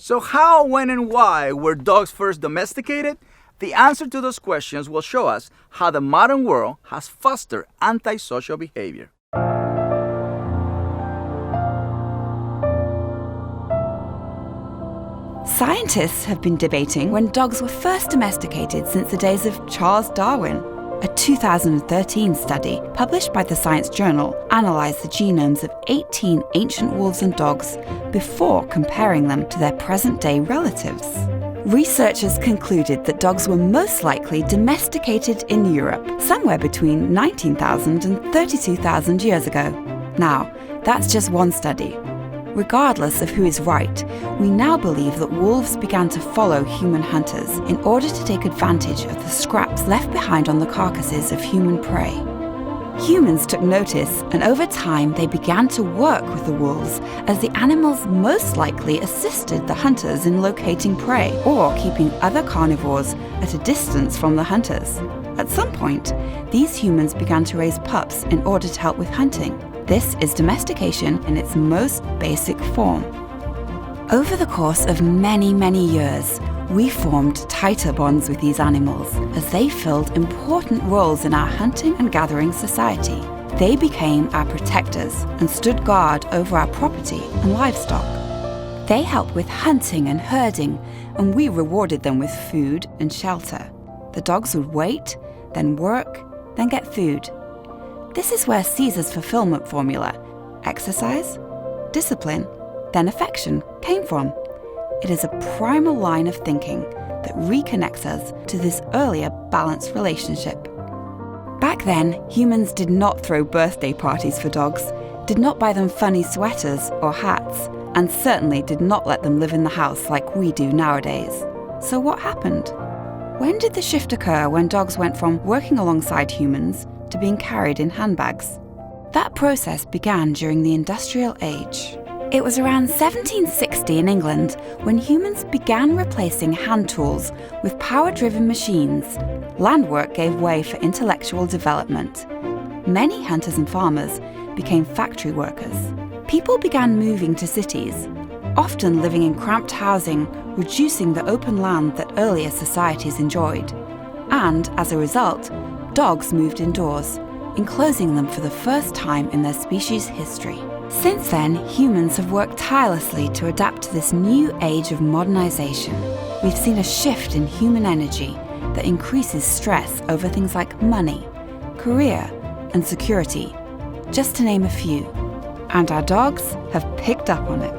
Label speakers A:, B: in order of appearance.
A: So how, when, and why were dogs first domesticated? The answer to those questions will show us how the modern world has fostered antisocial behavior.
B: Scientists have been debating when dogs were first domesticated since the days of Charles Darwin. A 2013 study published by the Science Journal analysed the genomes of 18 ancient wolves and dogs before comparing them to their present-day relatives. Researchers concluded that dogs were most likely domesticated in Europe somewhere between 19,000 and 32,000 years ago. Now, that's just one study. Regardless of who is right, we now believe that wolves began to follow human hunters in order to take advantage of the scraps left behind on the carcasses of human prey. Humans took notice, and over time they began to work with the wolves as the animals most likely assisted the hunters in locating prey or keeping other carnivores at a distance from the hunters. At some point, these humans began to raise pups in order to help with hunting. This is domestication in its most basic form. Over the course of many, many years, we formed tighter bonds with these animals as they filled important roles in our hunting and gathering society. They became our protectors and stood guard over our property and livestock. They helped with hunting and herding, and we rewarded them with food and shelter. The dogs would wait, then work, then get food. This is where Cesar's fulfillment formula, exercise, discipline, then affection, came from. It is a primal line of thinking that reconnects us to this earlier balanced relationship. Back then, humans did not throw birthday parties for dogs, did not buy them funny sweaters or hats, and certainly did not let them live in the house like we do nowadays. So what happened? When did the shift occur when dogs went from working alongside humans to being carried in handbags? That process began during the Industrial Age. It was around 1760 in England when humans began replacing hand tools with power-driven machines. Land work gave way for intellectual development. Many hunters and farmers became factory workers. People began moving to cities, often living in cramped housing, reducing the open land that earlier societies enjoyed. And, as a result, dogs moved indoors, enclosing them for the first time in their species' history. Since then, humans have worked tirelessly to adapt to this new age of modernization. We've seen a shift in human energy that increases stress over things like money, career, and security, just to name a few. And our dogs have picked up on it.